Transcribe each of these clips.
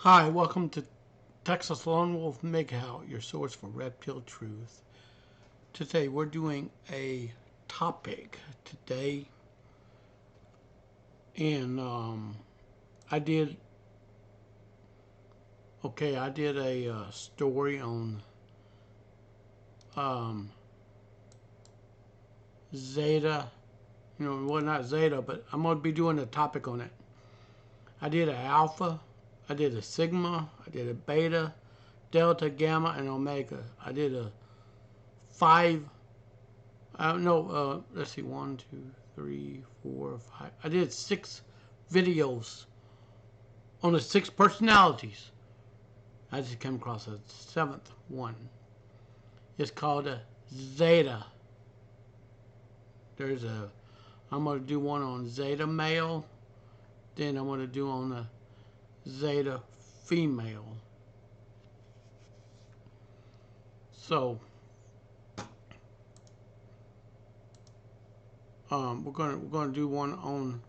Hi, welcome to Texas Lone Wolf MGTOW, your source for Red Pill Truth. Today we're doing a topic today, and I did a story on Zeta, well, not Zeta, but I'm going to be doing a topic on it. I did an alpha, I did a sigma, I did a beta, delta, gamma, and omega. I did a let's see, 1, 2, 3, 4, 5. I did 6 videos on the 6 personalities. I just came across a 7th one. It's called a Zeta. I'm going to do one on Zeta Male. Then I'm going to do on the Zeta Female. So, we're going to do one on,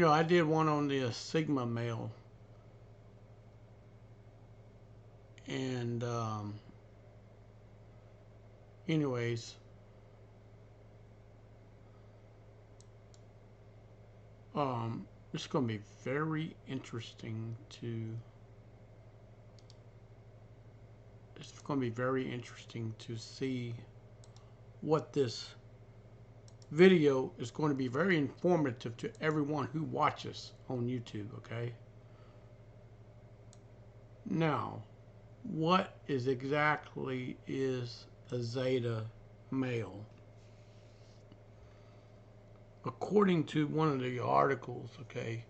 I did one on the Sigma Male. And, anyways, it's going to be very interesting to see what this video is going to be. Very informative to everyone who watches on YouTube, okay? Now, what exactly is a Zeta Male? According to one of the articles, okay,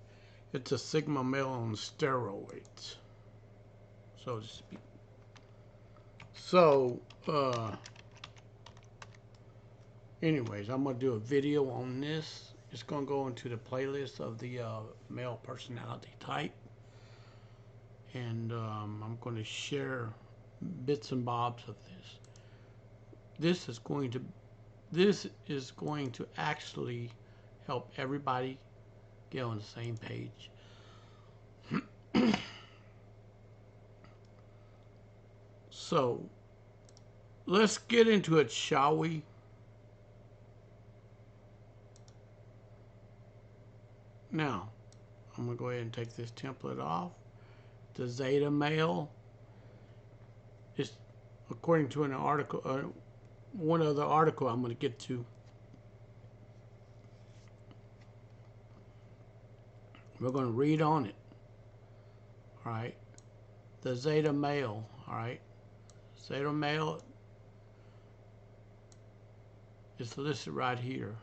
it's a Sigma Male on steroids, so to speak. So, anyways, I'm going to do a video on this. It's going to go into the playlist of the male personality type. And I'm going to share bits and bobs of this. This is going to actually help everybody get on the same page. So, let's get into it, shall we? Now, I'm going to go ahead and take this template off. The Zeta Male is, according to an article, one other article I'm going to get to. We're going to read on it. All right. The Zeta Male. All right. Zeta Male is listed right here.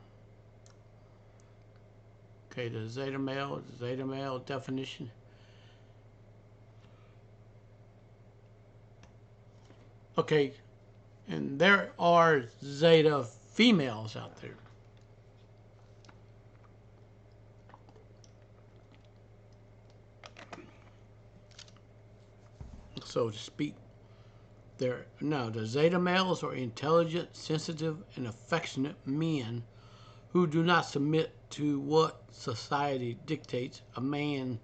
Okay, the Zeta Male definition. Okay, and there are Zeta females out there. So to speak. Now, the Zeta Males are intelligent, sensitive, and affectionate men who do not submit to what society dictates a man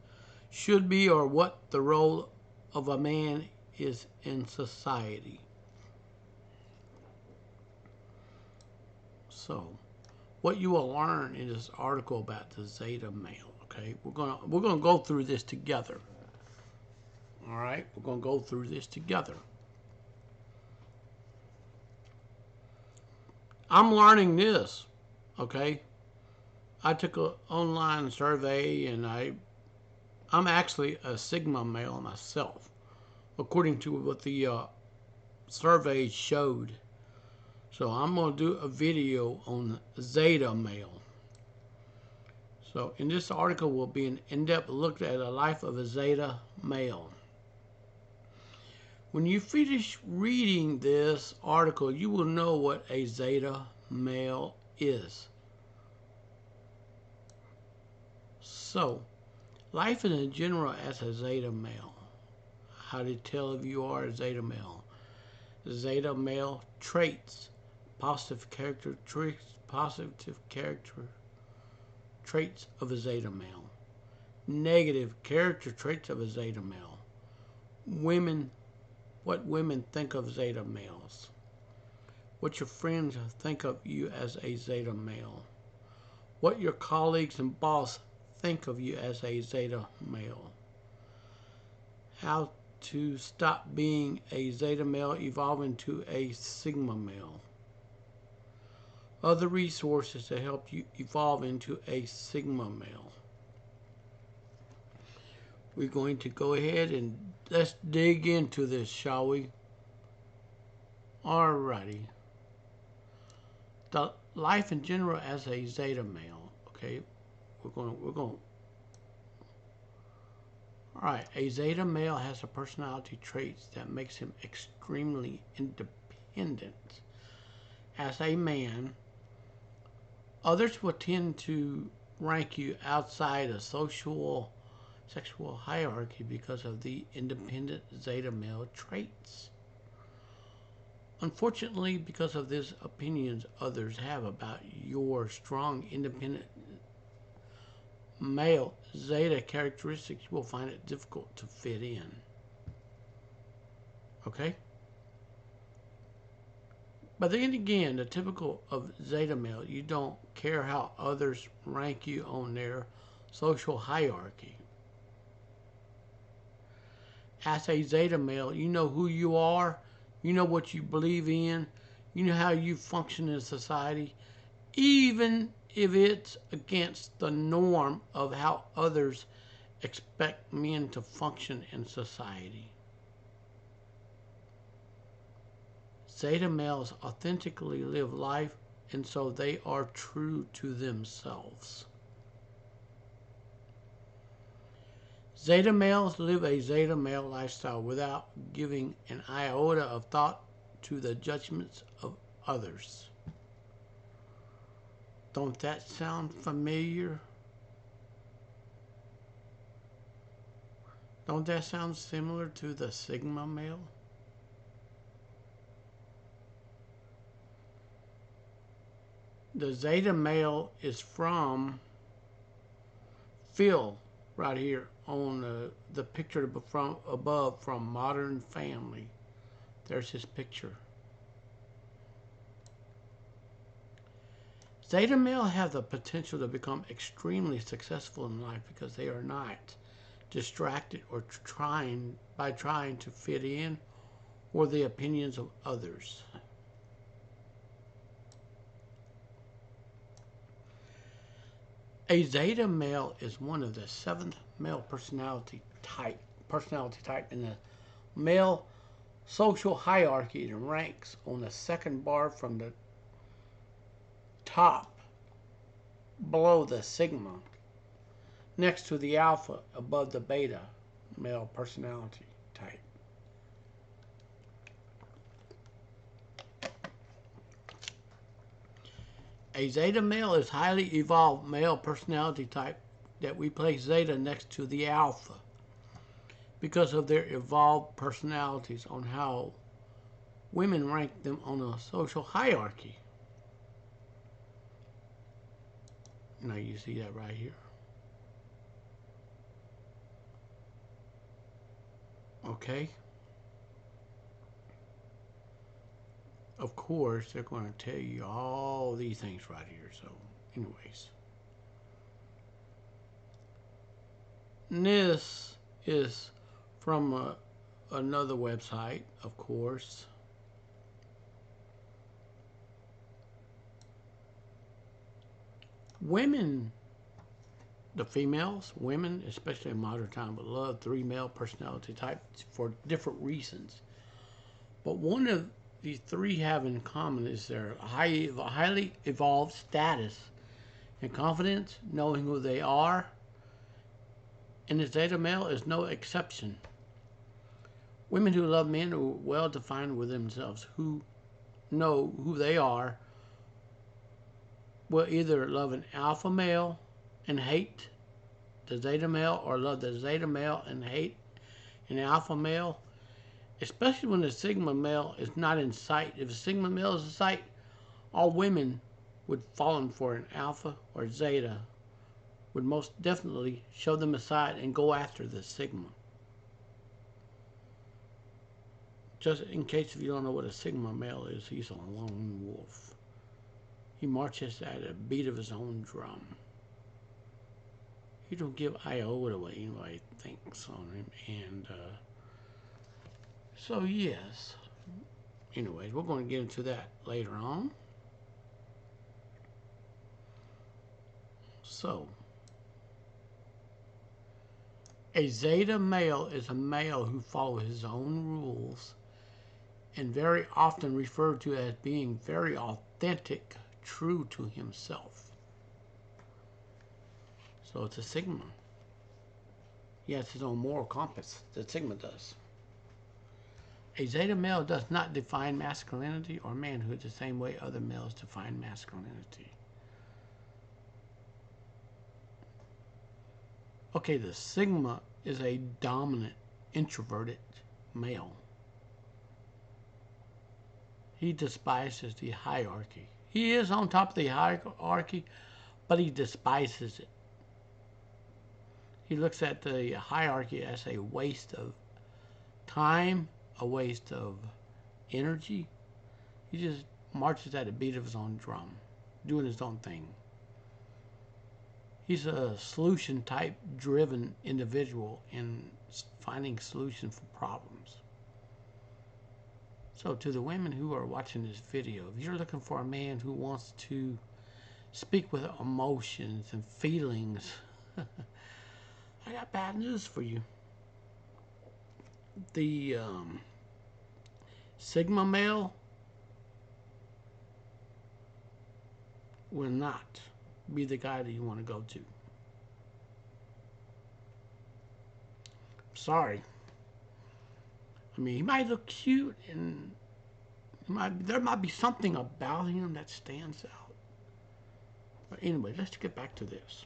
should be or what the role of a man is in society. So, what you will learn in this article about the Zeta Male, okay? We're gonna go through this together. All right, we're gonna go through this together. I'm learning this, okay? I took an online survey, and I'm actually a Sigma Male myself, according to what the survey showed. So I'm going to do a video on Zeta Male. So in this article will be an in-depth look at the life of a Zeta Male. When you finish reading this article, you will know what a Zeta Male is. So, life in general as a Zeta Male. How to tell if you are a Zeta Male. Zeta Male traits. Positive character traits of a Zeta Male. negative character traits of a Zeta male. What women think of Zeta males. What your friends think of you as a Zeta male. What your colleagues and boss think of you as a Zeta male. How to stop being a Zeta male, evolve into a Sigma male. Other resources to help you evolve into a Sigma male. We're going to go ahead and let's dig into this, shall we? Alrighty. The life in general as a Zeta male. Okay, we're going. All right, a Zeta male has a personality traits that makes him extremely independent. As a man, others will tend to rank you outside a socio-sexual hierarchy because of the independent Zeta male traits. Unfortunately, because of these opinions others have about your strong independent male Zeta characteristics, you will find it difficult to fit in. Okay? But then again, the typical of Zeta male, you don't care how others rank you on their social hierarchy. As a Zeta male, you know who you are, you know what you believe in, you know how you function in society, even if it's against the norm of how others expect men to function in society. Zeta males authentically live life, and so they are true to themselves. Zeta males live a Zeta male lifestyle without giving an iota of thought to the judgments of others. Don't that sound familiar? Don't that sound similar to the Sigma male? The Zeta male is from Phil, right here on the picture from above from Modern Family. There's his picture. Zeta male have the potential to become extremely successful in life because they are not distracted or trying to fit in or the opinions of others. A Zeta male is one of the 7th male personality type in the male social hierarchy and ranks on the second bar from the top below the Sigma, next to the Alpha above the Beta male personality type. A Zeta male is highly evolved male personality type that we place Zeta next to the Alpha because of their evolved personalities on how women rank them on a social hierarchy. Now you see that right here. Okay. Of course, they're going to tell you all these things right here. So, anyways. And this is from another website, of course. Women, the females, women, especially in modern time, would love 3 male personality types for different reasons. But one of these 3 have in common is their highly evolved status and confidence, knowing who they are, and the Zeta male is no exception. Women who love men are well defined with themselves, who know who they are, will either love an alpha male and hate the Zeta male, or love the Zeta male and hate an alpha male, especially when the Sigma male is not in sight. If a Sigma male is in sight, all women would fall for an alpha or Zeta would most definitely shove them aside and go after the Sigma. Just in case if you don't know what a Sigma male is, he's a lone wolf. He marches at a beat of his own drum. He don't give iota what anybody thinks on him. And so, yes. Anyways, we're going to get into that later on. So, a Zeta male is a male who follows his own rules and very often referred to as being very authentic, true to himself. So it's a Sigma. He has his own moral compass. The Sigma does. A Zeta male does not define masculinity or manhood the same way other males define masculinity. Okay, the Sigma is a dominant, introverted male. He despises the hierarchy. He is on top of the hierarchy, but he despises it. He looks at the hierarchy as a waste of time, a waste of energy. He just marches at the beat of his own drum, doing his own thing. He's a solution type driven individual in finding solutions for problems. So to the women who are watching this video, if you're looking for a man who wants to speak with emotions and feelings, I got bad news for you. The Sigma male will not be the guy that you want to go to. Sorry. I mean, he might look cute and there might be something about him that stands out. But anyway, let's get back to this.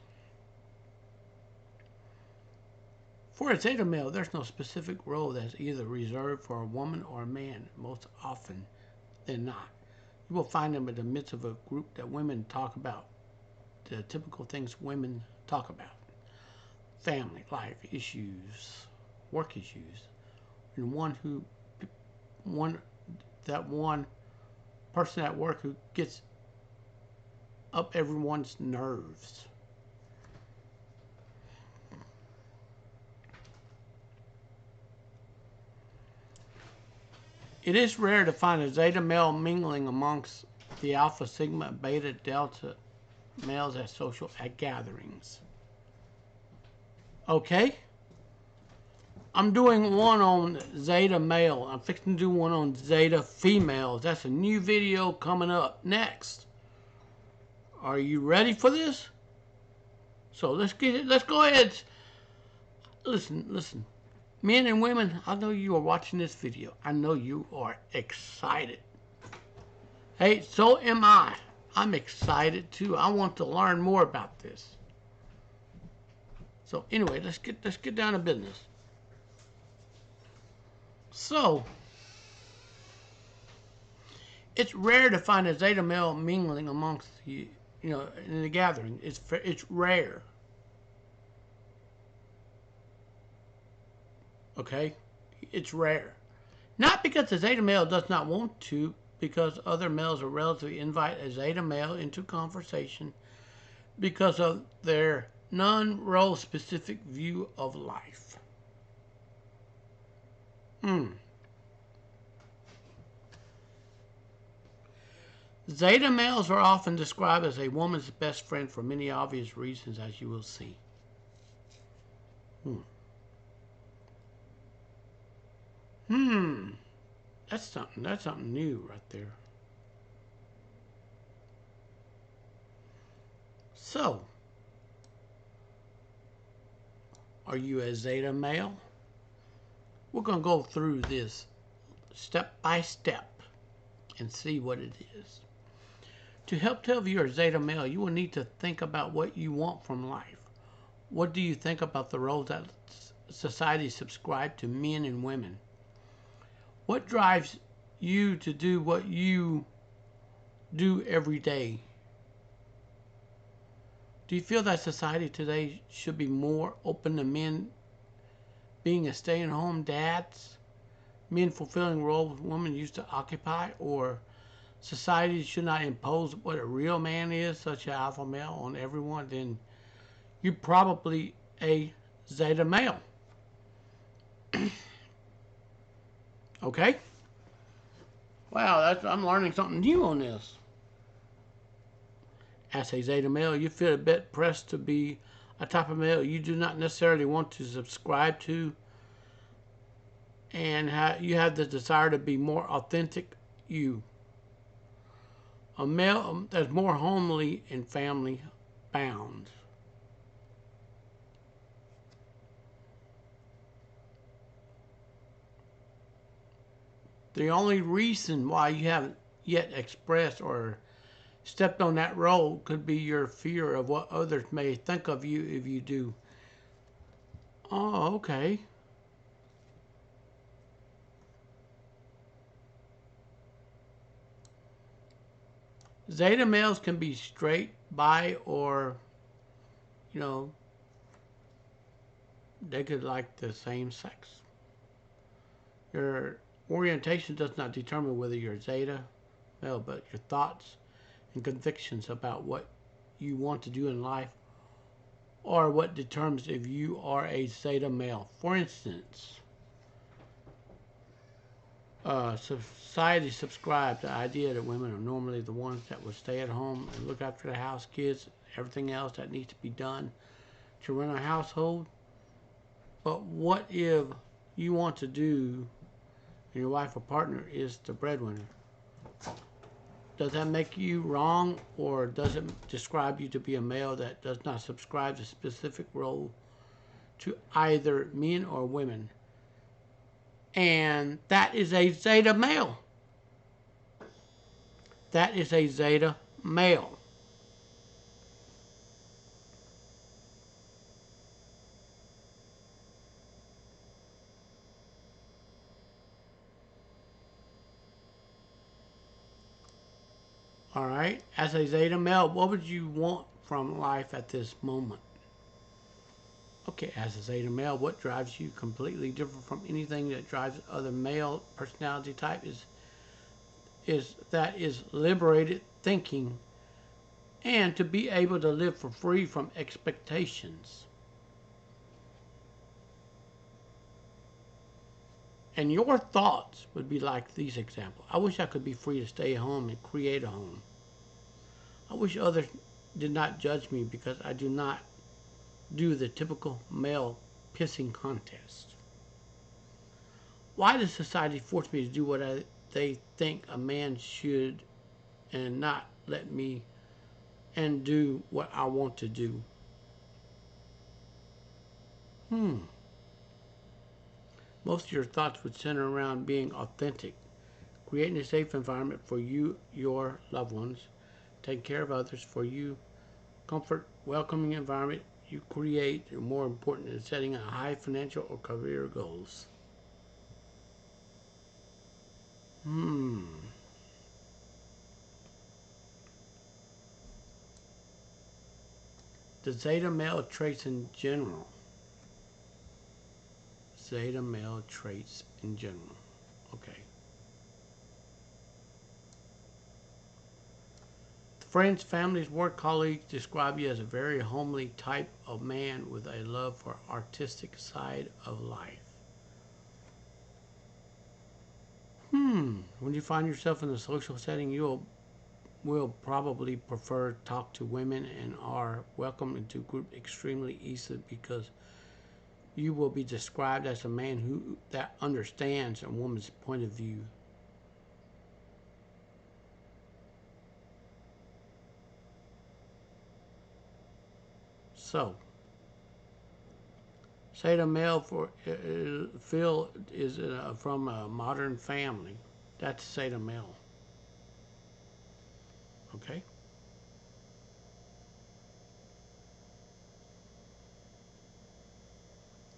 For a Zeta male, there's no specific role that's either reserved for a woman or a man, most often than not. You will find them in the midst of a group that women talk about, the typical things women talk about. Family, life issues, work issues. And one person at work who gets up everyone's nerves. It is rare to find a Zeta male mingling amongst the Alpha, Sigma, Beta, Delta males at gatherings. Okay? I'm doing one on Zeta male. I'm fixing to do one on Zeta females. That's a new video coming up next. Are you ready for this? So let's go ahead. Listen. Men and women, I know you are watching this video. I know you are excited. Hey, so am I. I'm excited too. I want to learn more about this. So anyway, let's get down to business. So, it's rare to find a Zeta male mingling amongst you, in the gathering. It's rare. Okay? It's rare. Not because the Zeta male does not want to, because other males are relatively invite a Zeta male into conversation because of their non-role specific view of life. Zeta males are often described as a woman's best friend for many obvious reasons, as you will see. That's something new right there. So, are you a Zeta male? We're going to go through this step by step and see what it is. To help tell if you're a Zeta male, you will need to think about what you want from life. What do you think about the roles that society subscribes to men and women? What drives you to do what you do every day? Do you feel that society today should be more open to men being a stay-at-home dads, men fulfilling roles women used to occupy, or society should not impose what a real man is, such as alpha male, on everyone? Then you're probably a Zeta male. Okay? Wow, I'm learning something new on this. As a Zeta male, you feel a bit pressed to be a type of male you do not necessarily want to subscribe to, and you have the desire to be more authentic you. A male that's more homely and family bound. The only reason why you haven't yet expressed or stepped on that role could be your fear of what others may think of you if you do. Oh, okay. Zeta males can be straight, bi, or, you know, they could like the same sex. Your orientation does not determine whether you're Zeta male, but your thoughts and convictions about what you want to do in life are what determines if you are a Zeta male. For instance, society subscribes to the idea that women are normally the ones that will stay at home and look after the house, kids, everything else that needs to be done to run a household. But what if you want to do, and your wife or partner is the breadwinner? Does that make you wrong, or does it describe you to be a male that does not subscribe to a specific role to either men or women? And that is a Zeta male. That is a Zeta male. All right. As a Zeta male, what would you want from life at this moment? Okay, as a Zeta male, what drives you completely different from anything that drives other male personality type is liberated thinking and to be able to live for free from expectations. And your thoughts would be like these examples. I wish I could be free to stay home and create a home. I wish others did not judge me because I do not do the typical male pissing contest. Why does society force me to do what they think a man should and not let me and do what I want to do? Most of your thoughts would center around being authentic, creating a safe environment for you, your loved ones, taking care of others for you, comfort, welcoming environment you create are more important than setting a high financial or career goals. The Zeta male traits in general. Zeta male traits in general. Okay. Friends, families, work colleagues describe you as a very homely type of man with a love for artistic side of life. When you find yourself in a social setting, you will probably prefer to talk to women and are welcomed into group extremely easily because you will be described as a man who that understands a woman's point of view. So, Zeta male for Phil is from a modern family. That's Zeta male. Okay.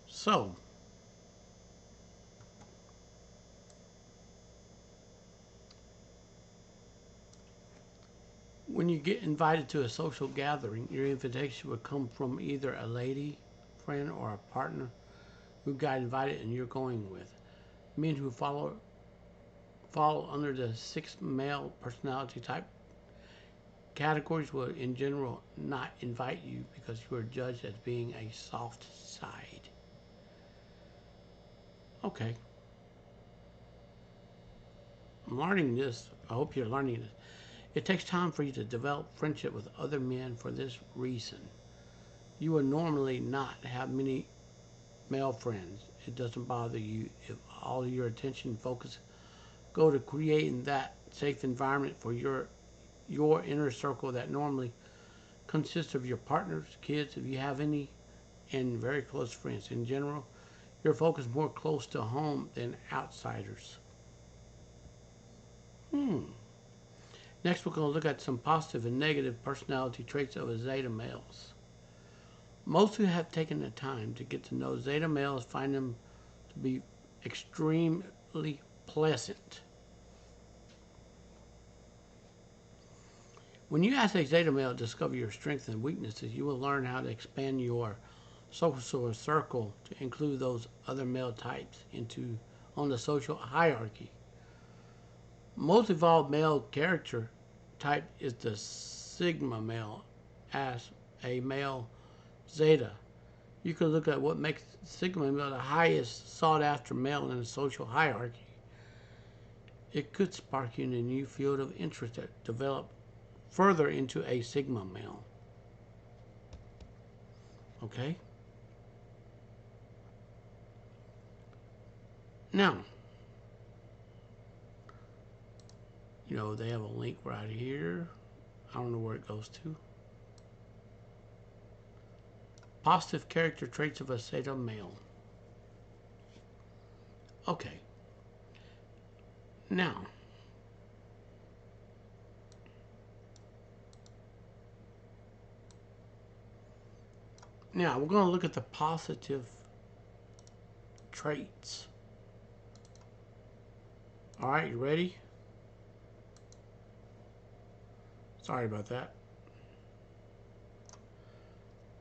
So, when When you get invited to a social gathering, your invitation will come from either a lady friend or a partner who got invited and you're going with. Men who fall under the six male personality type categories will in general not invite you because you are judged as being a soft side. Okay. I'm learning this. I hope you're learning this. It takes time for you to develop friendship with other men for this reason. You will normally not have many male friends. It doesn't bother you if all your attention and focus go to creating that safe environment for your inner circle that normally consists of your partners, kids, if you have any, and very close friends. In general, your focus is more close to home than outsiders. Next, we're going to look at some positive and negative personality traits of Zeta males. Most who have taken the time to get to know Zeta males find them to be extremely pleasant. When you ask a Zeta male to discover your strengths and weaknesses, you will learn how to expand your social circle to include those other male types on the social hierarchy. Most evolved male character type is the Sigma male as a male Zeta. You can look at what makes Sigma male the highest sought after male in the social hierarchy. It could spark you in a new field of interest that develop further into a Sigma male. Okay? Now, they have a link right here. I don't know where it goes to. Positive character traits of a Zeta male. Okay. Now, we're going to look at the positive traits. All right, you ready? Sorry about that.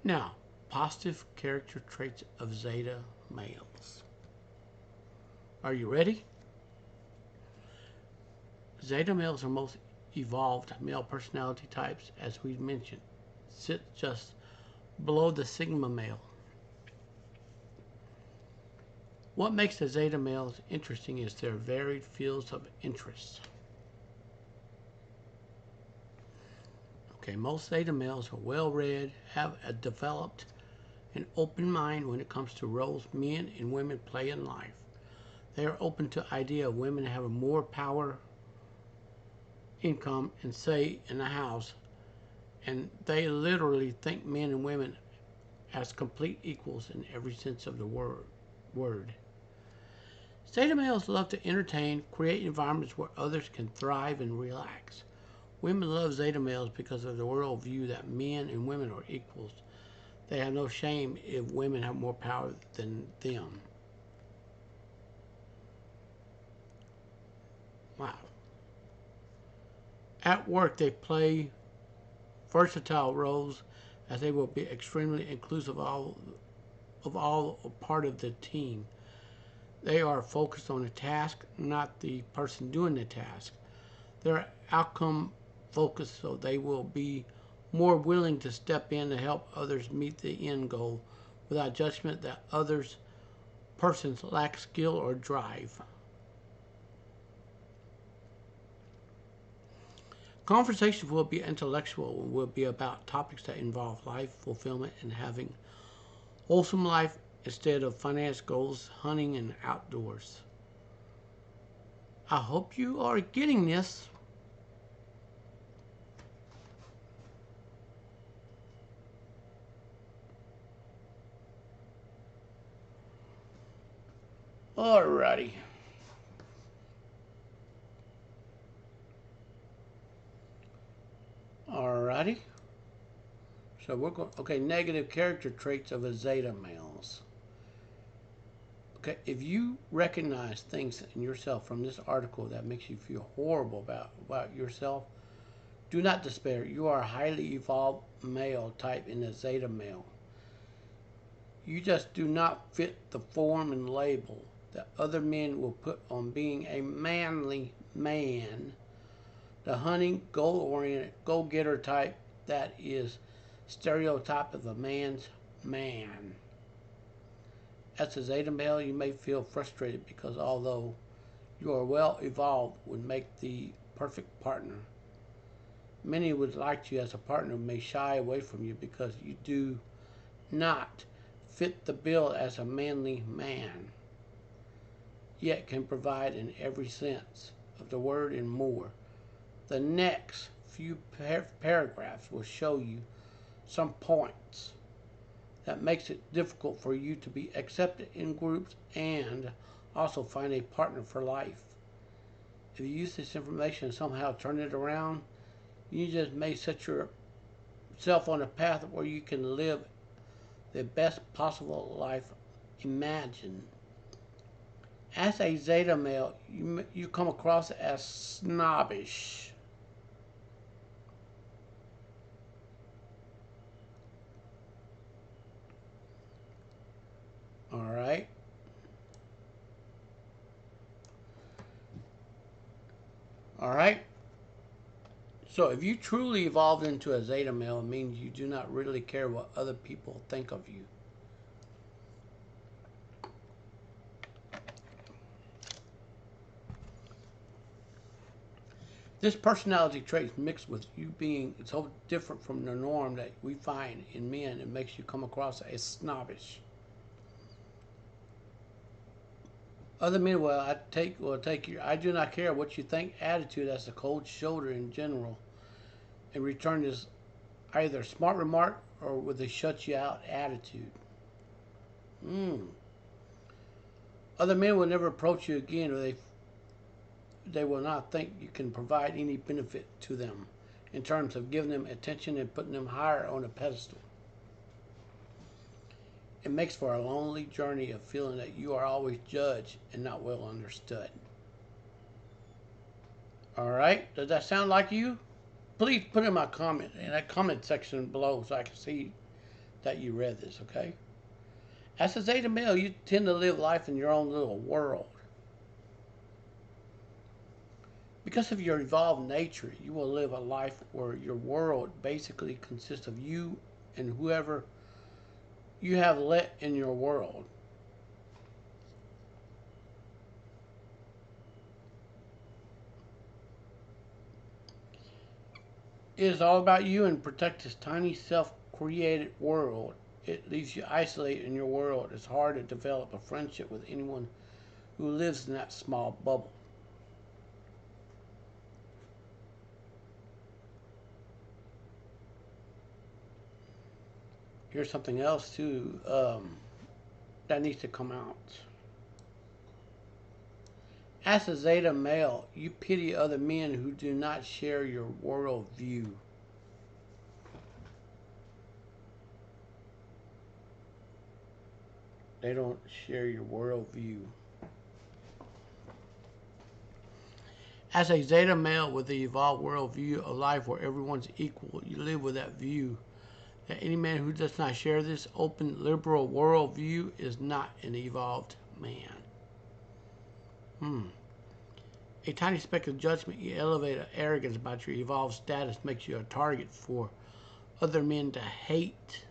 Now, positive character traits of Zeta males. Are you ready? Zeta males are most evolved male personality types, as we mentioned, sit just below the Sigma male. What makes the Zeta males interesting is their varied fields of interest. Okay, most Zeta males are well-read, have a developed and open mind when it comes to roles men and women play in life. They are open to the idea of women having more power, income, and say in the house, and they literally think men and women as complete equals in every sense of the word. Zeta males love to entertain, create environments where others can thrive and relax. Women love Zeta males because of the worldview that men and women are equals. They have no shame if women have more power than them. Wow. At work, they play versatile roles as they will be extremely inclusive of all part of the team. They are focused on the task, not the person doing the task. They're outcome focused, so they will be more willing to step in to help others meet the end goal without judgment that others persons lack skill or drive. Conversations will be intellectual and will be about topics that involve life fulfillment and having wholesome life instead of finance goals, hunting, and outdoors. I hope you are getting this. Alrighty. Alrighty. So we're going, okay, negative character traits of a Zeta males. Okay, if you recognize things in yourself from this article that makes you feel horrible about yourself, Do not despair. You are a highly evolved male type in the Zeta Male. You just do not fit the form and label that other men will put on being a manly man, the hunting, goal-oriented, go-getter type that is stereotype of a man's man. As a Zeta Male, you may feel frustrated because although you are well evolved would make the perfect partner, many would like you as a partner may shy away from you because you do not fit the bill as a manly man, yet can provide in every sense of the word and more. The next few paragraphs will show you some points that makes it difficult for you to be accepted in groups and also find a partner for life. If you use this information and somehow turn it around, you just may set yourself on a path where you can live the best possible life imagined. As a Zeta Male, you come across as snobbish. All right. All right. So if you truly evolved into a Zeta Male, it means you do not really care what other people think of you. This personality trait mixed with you being so different from the norm that we find in men, it makes you come across as snobbish. Other men will take your I do not care what you think attitude as a cold shoulder in general, and return this either smart remark or with a shut you out attitude. Other men will never approach you again, or they will not think you can provide any benefit to them in terms of giving them attention and putting them higher on a pedestal. It makes for a lonely journey of feeling that you are always judged and not well understood. All right, does that sound like you? Please put in my comment in that comment section below so I can see that you read this, okay? As a Zeta Male, you tend to live life in your own little world. Because of your evolved nature, you will live a life where your world basically consists of you and whoever you have let in your world. It is all about you and protect this tiny self-created world. It leaves you isolated in your world. It's hard to develop a friendship with anyone who lives in that small bubble. Here's something else too that needs to come out. As a Zeta Male, you pity other men who do not share your worldview. They don't share your worldview. As a Zeta Male with the evolved worldview of life where everyone's equal, you live with that view that any man who does not share this open, liberal worldview is not an evolved man. A tiny speck of judgment, you elevate arrogance about your evolved status makes you a target for other men to hate.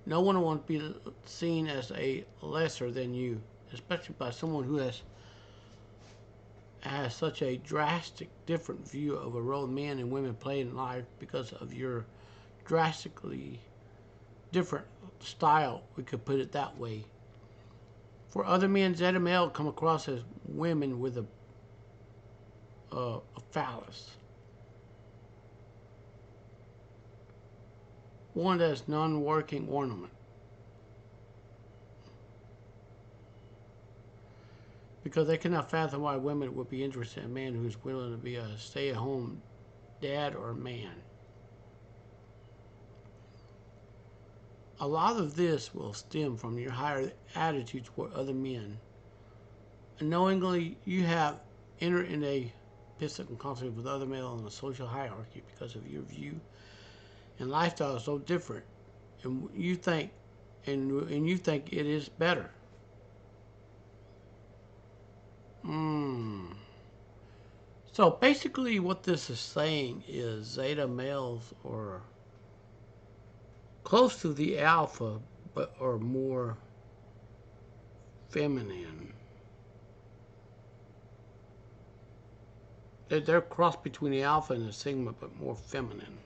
No one wants to be seen as a lesser than you, especially by someone who has such a drastic different view of a role men and women play in life because of your drastically different style, we could put it that way. For other men, Zeta Male come across as women with a phallus. One that's non-working ornament. Because they cannot fathom why women would be interested in a man who's willing to be a stay-at-home dad or man. A lot of this will stem from your higher attitude toward other men. Unknowingly, you have entered in a pissing conflict with other males in the social hierarchy because of your view and lifestyle is so different, and you think it is better. So basically, what this is saying is Zeta males are close to the alpha, but are more feminine. They're crossed between the alpha and the sigma, but more feminine.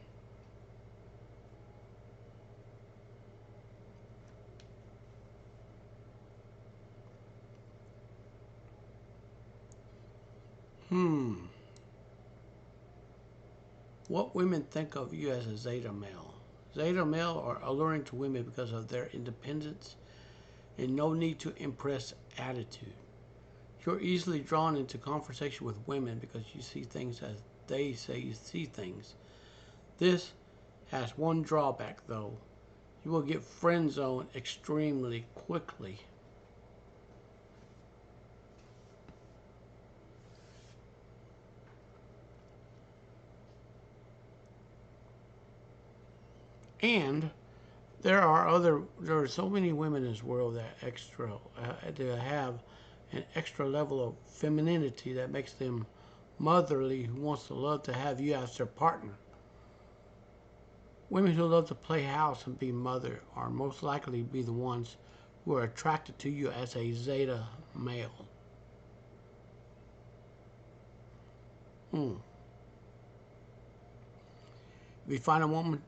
What women think of you as a Zeta male. Zeta male are alluring to women because of their independence and no need to impress attitude. You're easily drawn into conversation with women because you see things as they say you see things. This has one drawback though. You will get friend zoned extremely quickly. And there are so many women in this world that they have an extra level of femininity that makes them motherly, who wants to love to have you as their partner. Women who love to play house and be mother are most likely to be the ones who are attracted to you as a Zeta male. If you find a woman,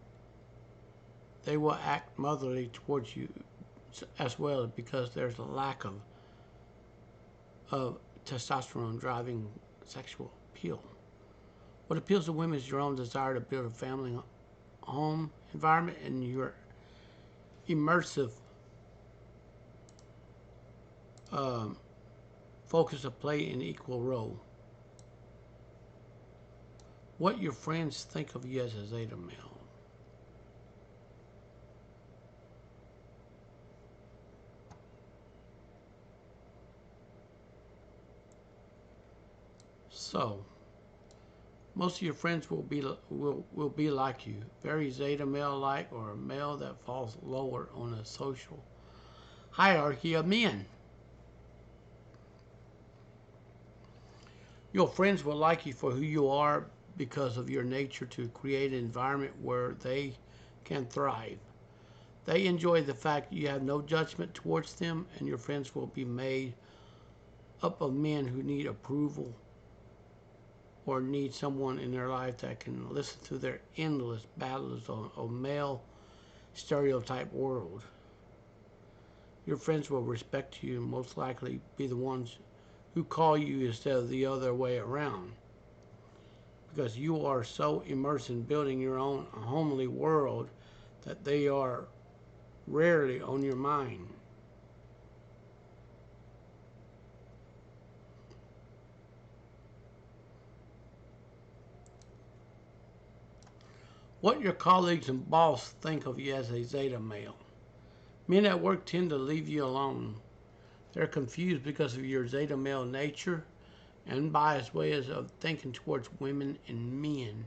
they will act motherly towards you as well because there's a lack of testosterone driving sexual appeal. What appeals to women is your own desire to build a family home environment and your immersive focus to play an equal role. What your friends think of you as a Zeta male. So, most of your friends will be like you, very Zeta male-like, or a male that falls lower on a social hierarchy of men. Your friends will like you for who you are because of your nature to create an environment where they can thrive. They enjoy the fact you have no judgment towards them, and your friends will be made up of men who need approval or need someone in their life that can listen to their endless battles of male stereotype world. Your friends will respect you and most likely be the ones who call you instead of the other way around, because you are so immersed in building your own homely world that they are rarely on your mind. What your colleagues and boss think of you as a Zeta male. Men at work tend to leave you alone. They're confused because of your Zeta male nature and biased ways of thinking towards women and men.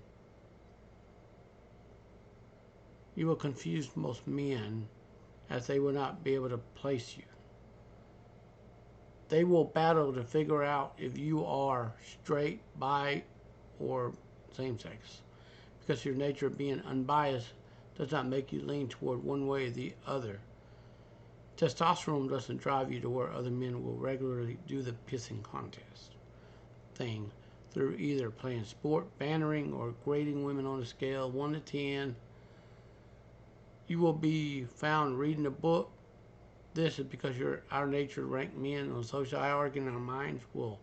You will confuse most men as they will not be able to place you. They will battle to figure out if you are straight, bi, or same sex, because your nature of being unbiased does not make you lean toward one way or the other. Testosterone doesn't drive you to where other men will regularly do the pissing contest thing through either playing sport, bantering, or grading women on a scale 1 to 10. You will be found reading a book. This is because our nature to rank men on social hierarchy in our minds will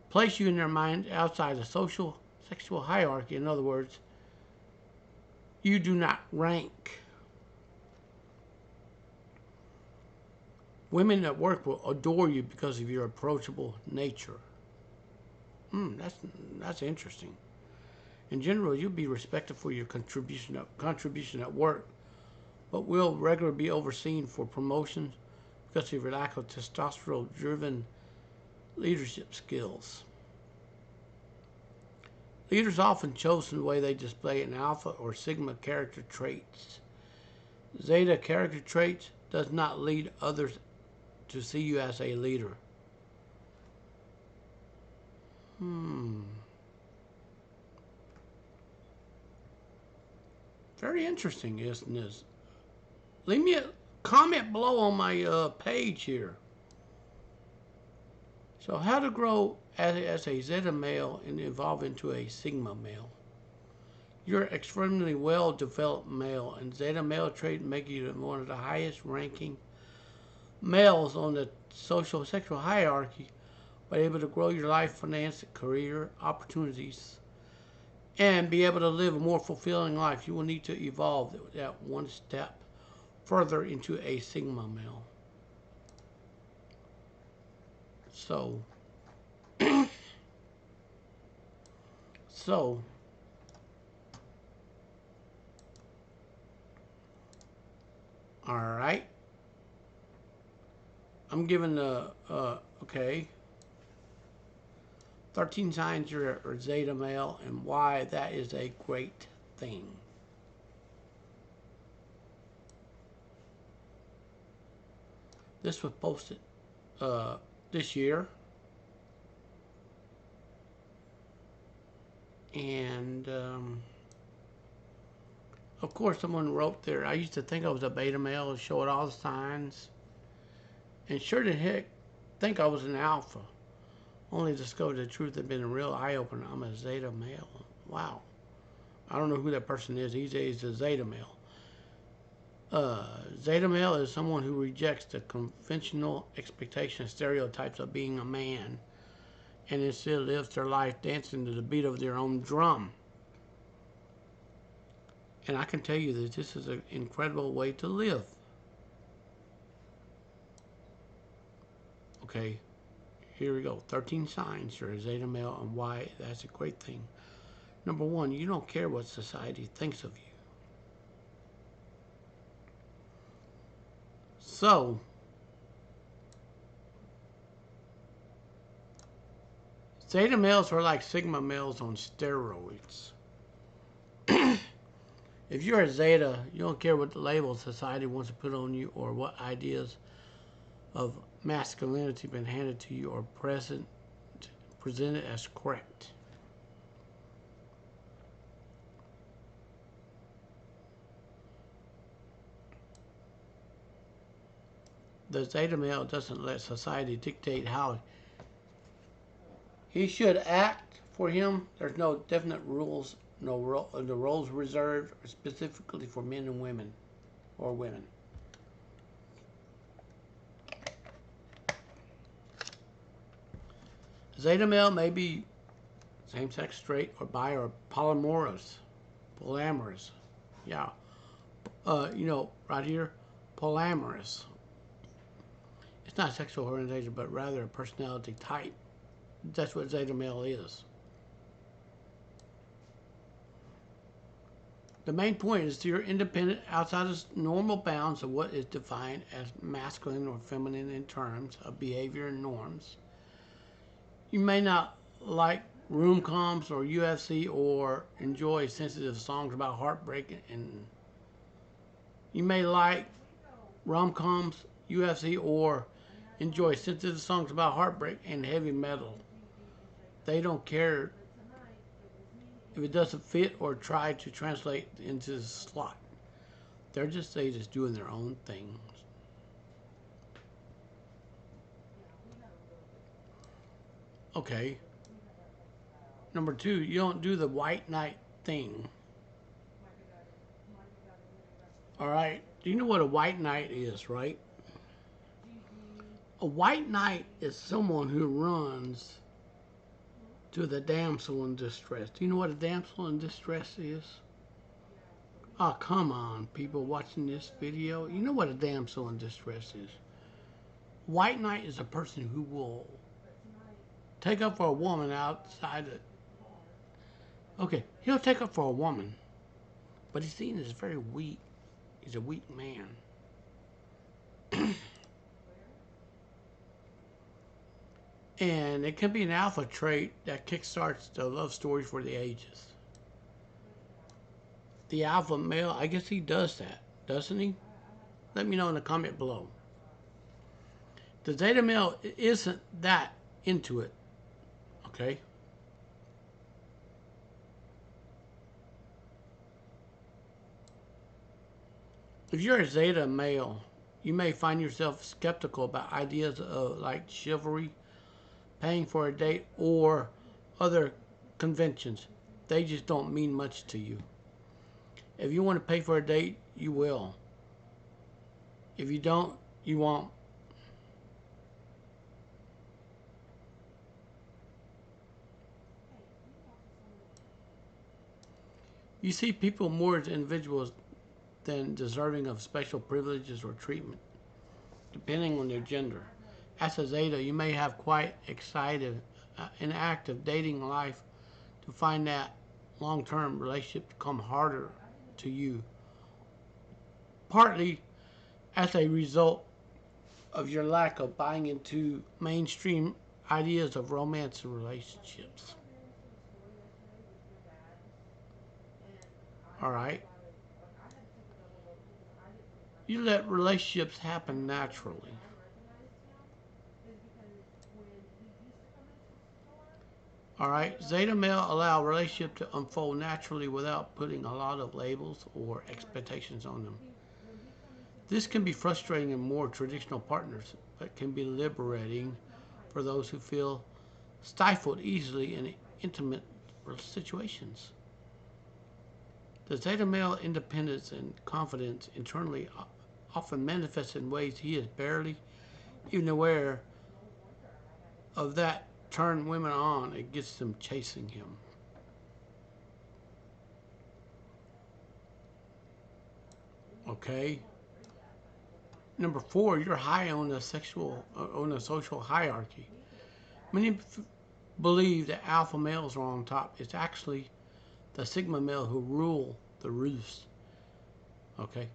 place you in their minds outside the social sexual hierarchy. In other words, you do not rank. Women at work will adore you because of your approachable nature. That's interesting. In general, you'll be respected for your contribution at work, but will regularly be overseen for promotions because of your lack of testosterone-driven leadership skills. Leaders are often chosen the way they display an alpha or sigma character traits. Zeta character traits does not lead others to see you as a leader. Very interesting, isn't this? Leave me a comment below on my page here. So how to grow as a Zeta male and evolve into a Sigma male. You're extremely well-developed male, and Zeta male trait make you one of the highest ranking males on the socio-sexual hierarchy, but able to grow your life, finance, career, opportunities, and be able to live a more fulfilling life. You will need to evolve that one step further into a Sigma male. So, all right. I'm giving the, okay, 13 signs you're a Zeta male and why that is a great thing. This was posted this year. And of course, someone wrote there, I used to think I was a beta male, showed all the signs, and sure the heck think I was an alpha. Only discovered the truth had been a real eye-opener. I'm a Zeta male. Wow. I don't know who that person is. He's a Zeta male. Zeta male is someone who rejects the conventional expectation stereotypes of being a man and instead lives their life dancing to the beat of their own drum. And I can tell you that this is an incredible way to live. Okay, here we go. 13 signs you're a Zeta male and why that's a great thing. Number one, you don't care what society thinks of you. So, Zeta males are like Sigma males on steroids. If you're a Zeta, you don't care what the label society wants to put on you or what ideas of masculinity been handed to you or presented as correct. The Zeta male doesn't let society dictate how he should act. For him, there's no definite rules, the roles reserved specifically for men and women, or women. Zeta male may be same-sex, straight, or bi, or polyamorous. Yeah. Right here, polyamorous. It's not sexual orientation, but rather a personality type. That's what Zeta male is. The main point is you're independent outside of normal bounds of what is defined as masculine or feminine in terms of behavior and norms. You may not like rom-coms or UFC or enjoy sensitive songs about heartbreak, and you may like rom-coms, UFC, or enjoy sensitive songs about heartbreak and heavy metal. They don't care if it doesn't fit or try to translate into the slot. They're just doing their own thing. Okay. Number two, you don't do the white knight thing. Alright, do you know what a white knight is, right? A white knight is someone who runs to the damsel in distress. Do you know what a damsel in distress is? Oh, come on, people watching this video. You know what a damsel in distress is. White knight is a person who will take up for a woman outside of... Okay, he'll take up for a woman, but he's seen as very weak. He's a weak man. And it can be an alpha trait that kickstarts the love stories for the ages. The alpha male, I guess he does that, doesn't he? Let me know in the comment below. The Zeta male isn't that into it, okay? If you're a Zeta male, you may find yourself skeptical about ideas of like chivalry, paying for a date, or other conventions. They just don't mean much to you. If you want to pay for a date, you will. If you don't, you won't. You see people more as individuals than deserving of special privileges or treatment, depending on their gender. As a Zeta, you may have quite excited an active dating life to find that long-term relationship to come harder to you, partly as a result of your lack of buying into mainstream ideas of romance and relationships. All right? You let relationships happen naturally. All right, Zeta male allow relationship to unfold naturally without putting a lot of labels or expectations on them. This can be frustrating in more traditional partners, but can be liberating for those who feel stifled easily in intimate situations. The Zeta male independence and confidence internally often manifests in ways he is barely even aware of that turn women on and gets them chasing him. Okay. Number 4, you're high on the social hierarchy. Many believe that alpha males are on top. It's actually the sigma male who rule the roost. Okay.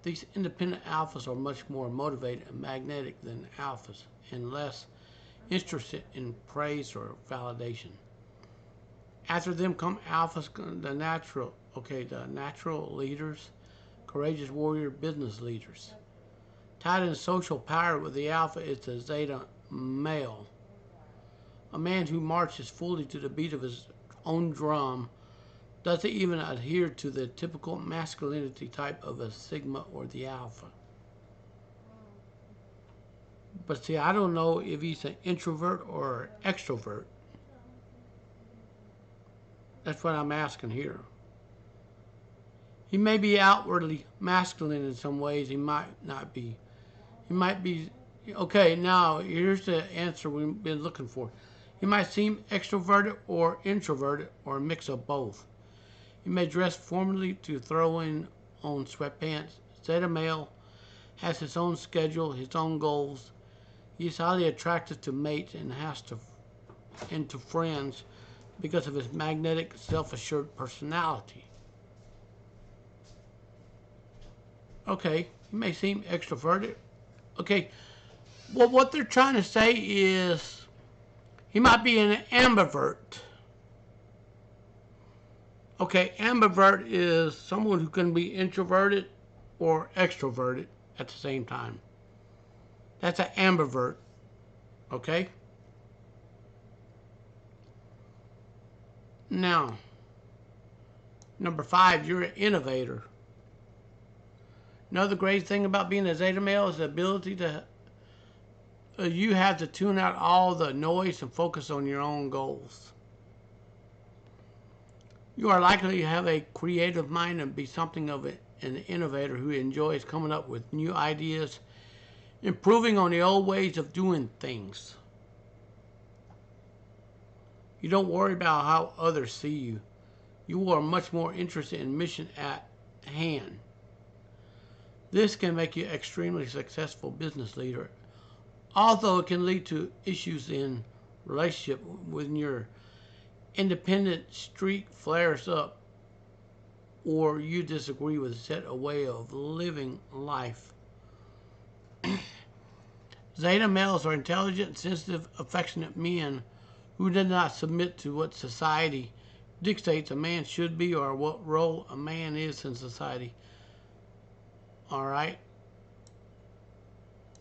These independent alphas are much more motivated and magnetic than alphas, and less interested in praise or validation. After them come alphas, the natural leaders, courageous warrior business leaders. Tied in social power with the alpha is the Zeta male, a man who marches fully to the beat of his own drum, doesn't even adhere to the typical masculinity type of a sigma or the alpha. But see, I don't know if he's an introvert or extrovert. That's what I'm asking here. He may be outwardly masculine in some ways. He might not be. He might be. Okay, now here's the answer we've been looking for. He might seem extroverted or introverted or a mix of both. He may dress formally to throw in on sweatpants. Zeta male has his own schedule, his own goals. He's highly attracted to mates and to friends because of his magnetic, self-assured personality. Okay, he may seem extroverted. Okay, well, what they're trying to say is he might be an ambivert. Okay, ambivert is someone who can be introverted or extroverted at the same time. That's an ambivert. Okay? Now, number 5, you're an innovator. Another great thing about being a Zeta male is the ability to you have to tune out all the noise and focus on your own goals. You are likely to have a creative mind and be something of an innovator who enjoys coming up with new ideas, improving on the old ways of doing things. You don't worry about how others see you. You are much more interested in mission at hand. This can make you an extremely successful business leader, although it can lead to issues in relationship when your independent streak flares up or you disagree with a set a way of living life. Zeta males are intelligent, sensitive, affectionate men who do not submit to what society dictates a man should be or what role a man is in society. All right.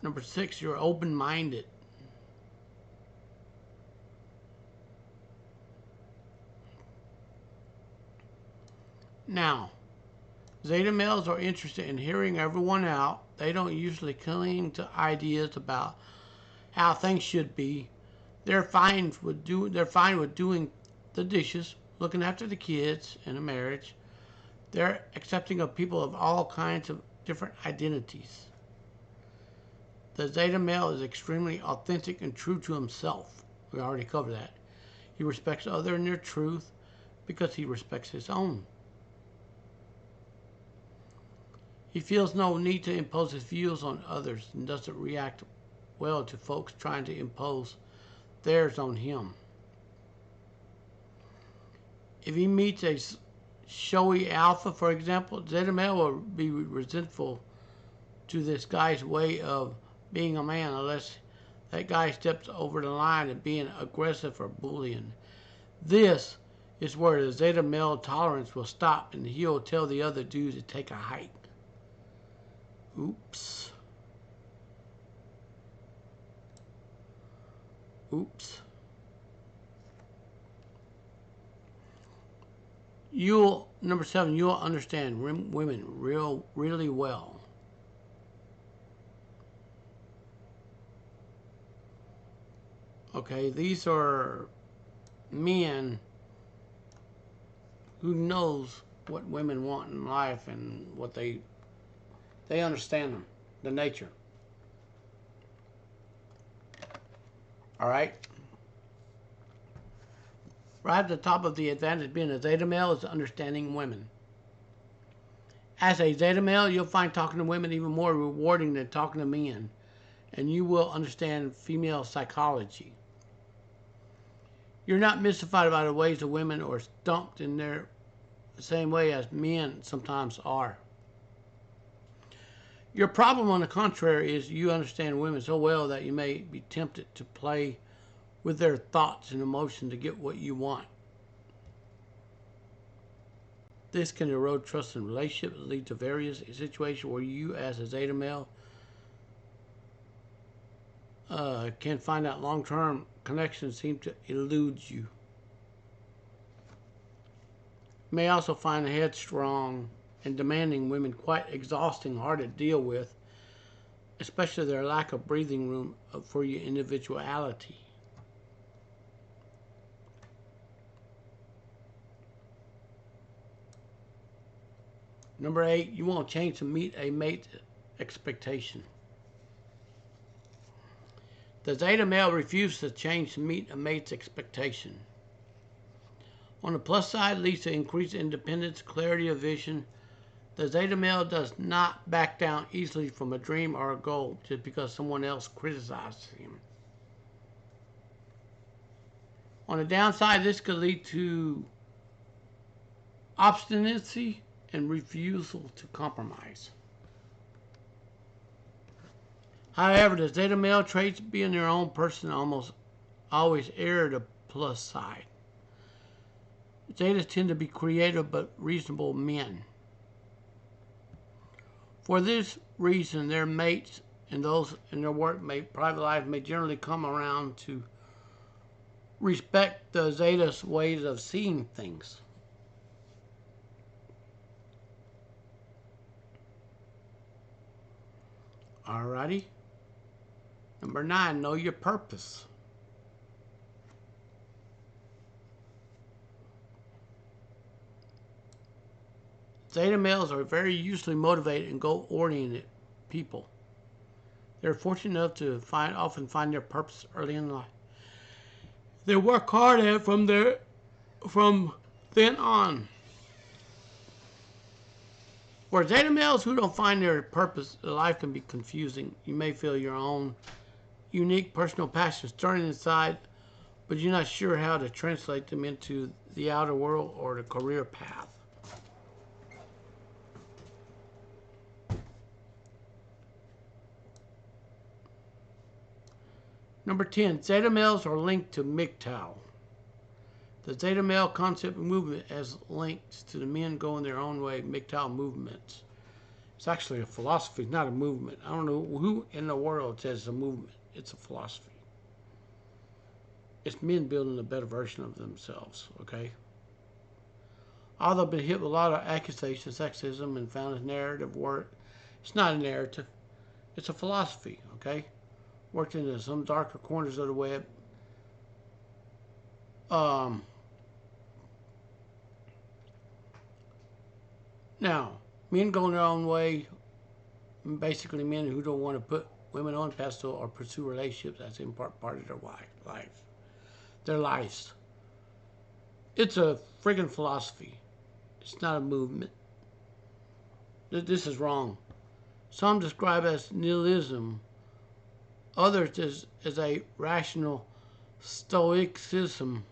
Number 6, you're open-minded. Now, Zeta males are interested in hearing everyone out. They don't usually cling to ideas about how things should be. They're fine with doing the dishes, looking after the kids in a marriage. They're accepting of people of all kinds of different identities. The Zeta male is extremely authentic and true to himself. We already covered that. He respects others in their truth because he respects his own. He feels no need to impose his views on others and doesn't react well to folks trying to impose theirs on him. If he meets a showy alpha, for example, Zeta male will be resentful to this guy's way of being a man unless that guy steps over the line of being aggressive or bullying. This is where the Zeta male tolerance will stop and he'll tell the other dude to take a hike. Oops. Number 7, you'll understand women really well. Okay, these are men who knows what women want in life and what they understand them, the nature. All right. Right at the top of the advantage being a Zeta male is understanding women. As a Zeta male, you'll find talking to women even more rewarding than talking to men, and you will understand female psychology. You're not mystified by the ways of women or stumped in their same way as men sometimes are. Your problem, on the contrary, is you understand women so well that you may be tempted to play with their thoughts and emotions to get what you want. This can erode trust in relationships and lead to various situations where you, as a Zeta male, can find out long-term connections seem to elude you. You may also find headstrong and demanding women quite exhausting, hard to deal with, especially their lack of breathing room for your individuality. Number 8, you won't change to meet a mate's expectation. The Zeta male refuses to change to meet a mate's expectation. On the plus side, leads to increased independence, clarity of vision. The Zeta male does not back down easily from a dream or a goal just because someone else criticizes him. On the downside, this could lead to obstinacy and refusal to compromise. However, the Zeta male traits being their own person almost always err the plus side. Zetas tend to be creative but reasonable men. For this reason, their mates and those in their private life may generally come around to respect the Zeta's ways of seeing things. Alrighty. Number 9, know your purpose. Zeta males are very usually motivated and goal-oriented people. They're fortunate enough to often find their purpose early in life. They work hard at it from then on. For Zeta males who don't find their purpose, life can be confusing. You may feel your own unique personal passions stirring inside, but you're not sure how to translate them into the outer world or the career path. Number 10, Zeta males are linked to MGTOW. The Zeta male concept and movement has links to the men going their own way MGTOW movements. It's actually a philosophy, not a movement. I don't know who in the world says it's a movement. It's a philosophy. It's men building a better version of themselves, okay? Although I've been hit with a lot of accusations of sexism and found his narrative work. It's not a narrative. It's a philosophy, okay? Worked into some darker corners of the web. Now, men going their own way, basically men who don't want to put women on pedestal or pursue relationships as in part of their life. Their lives. It's a friggin' philosophy. It's not a movement. This is wrong. Some describe it as nihilism. Others as a rational stoicism.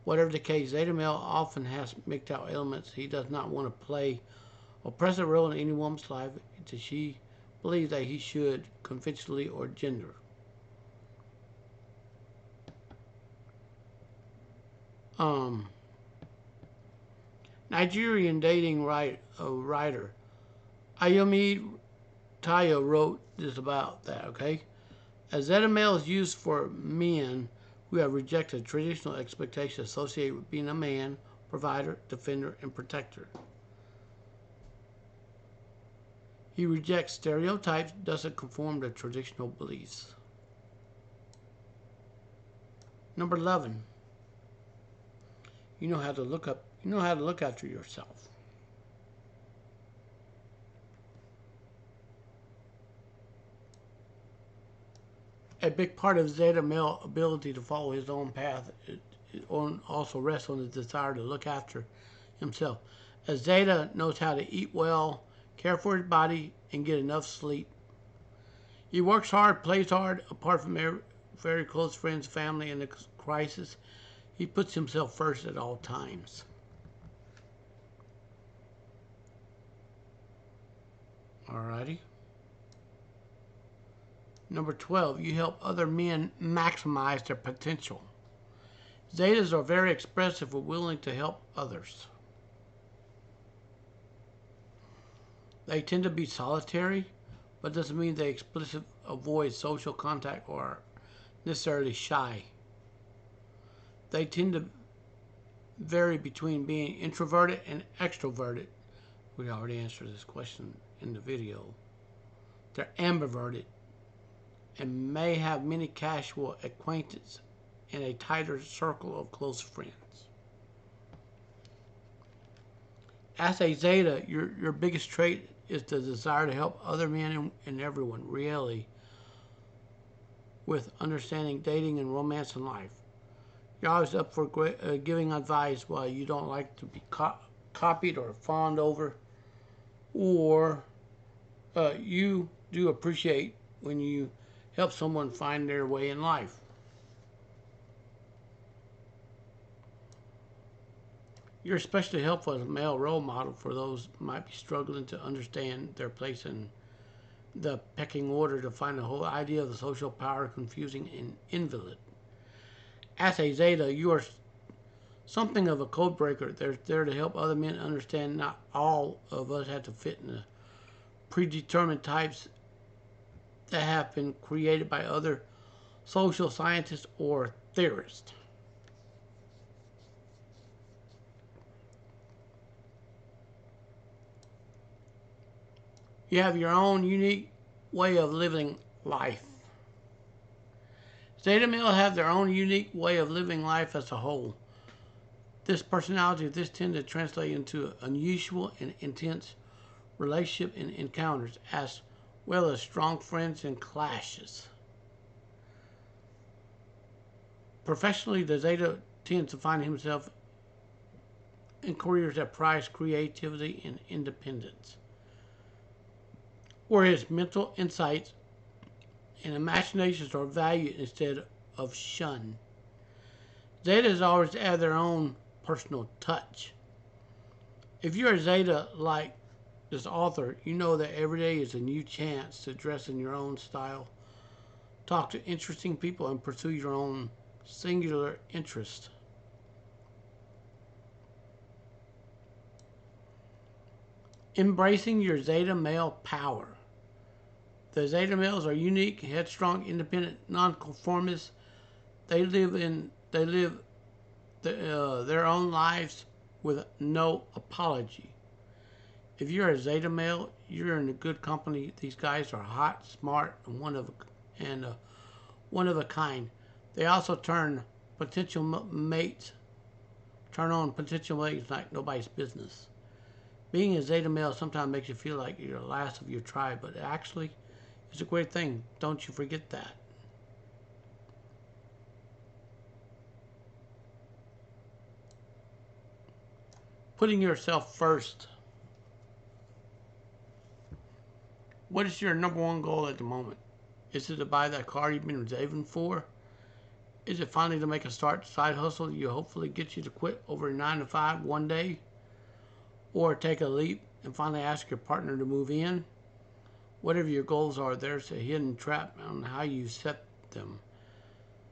Whatever the case, Zeta male often has MGTOW elements. He does not want to play a present role in any woman's life that she believes that he should, conventionally or gender. Nigerian dating writer Ayomi Tayo wrote this about that, okay? A Zeta male is used for men who have rejected traditional expectations associated with being a man, provider, defender, and protector. He rejects stereotypes, doesn't conform to traditional beliefs. Number 11. You know how to look after yourself. A big part of Zeta male ability to follow his own path also rests on his desire to look after himself. A Zeta knows how to eat well, care for his body, and get enough sleep. He works hard, plays hard, apart from very close friends, family, and the crisis. He puts himself first at all times. Alrighty. Number 12, you help other men maximize their potential. Zetas are very expressive and willing to help others. They tend to be solitary, but doesn't mean they explicitly avoid social contact or are necessarily shy. They tend to vary between being introverted and extroverted. We already answered this question in the video. They're ambiverted and may have many casual acquaintances and a tighter circle of close friends. As a Zeta, your biggest trait is the desire to help other men and everyone, really, with understanding dating and romance in life. You're always up for giving advice while you don't like to be copied or fawned over, or you do appreciate when you help someone find their way in life. You're especially helpful as a male role model for those who might be struggling to understand their place in the pecking order, to find the whole idea of the social power confusing and invalid. As a Zeta, you are something of a code breaker. They're there to help other men understand not all of us have to fit in the predetermined types that have been created by other social scientists or theorists. You have your own unique way of living life. Zeta male have their own unique way of living life as a whole. This personality, this tends to translate into unusual and intense relationship and encounters, as well as strong friends and clashes. Professionally, the Zeta tends to find himself in careers that prize creativity and independence, where his mental insights and imaginations are valued instead of shunned. Zetas always add their own personal touch. If you're a Zeta like this author, you know that every day is a new chance to dress in your own style Talk to interesting people and pursue your own singular interest. Embracing your Zeta Male power. The Zeta Males are unique, headstrong, independent, nonconformists. They live their own lives with no apology. If you're a Zeta Male, you're in a good company. These guys are hot, smart, and one of a kind. They also turn on potential mates like nobody's business. Being a Zeta Male sometimes makes you feel like you're the last of your tribe, but actually, it's a great thing. Don't you forget that. Putting yourself first. What is your number one goal at the moment? Is it to buy that car you've been saving for? Is it finally to make a side hustle you hopefully get you to quit over 9 to 5 one day? Or take a leap and finally ask your partner to move in? Whatever your goals are, there's a hidden trap on how you set them.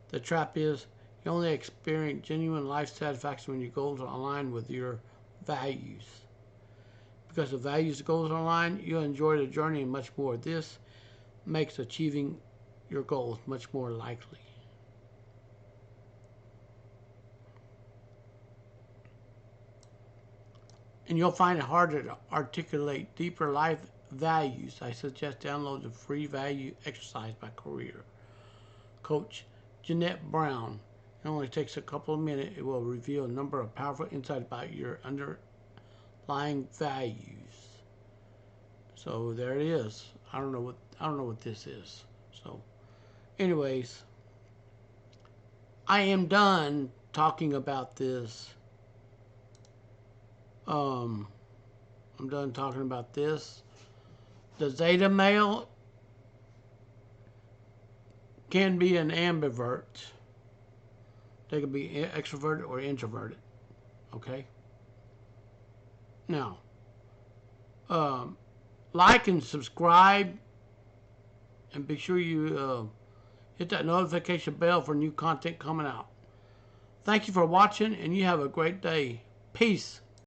The trap is you only experience genuine life satisfaction when your goals are aligned with your values. Because the values and goals are aligned, you'll enjoy the journey much more. This makes achieving your goals much more likely. And you'll find it harder to articulate deeper life values. I suggest download the free value exercise by career coach Jeanette Brown. It only takes a couple of minutes. It will reveal a number of powerful insights about your underlying values. So there it is. I don't know what this is. So, anyways, I am done talking about this. I'm done talking about this. The Zeta Male can be an ambivert. They can be extroverted or introverted. Okay? Now, like and subscribe, and be sure you hit that notification bell for new content coming out. Thank you for watching, and you have a great day. Peace.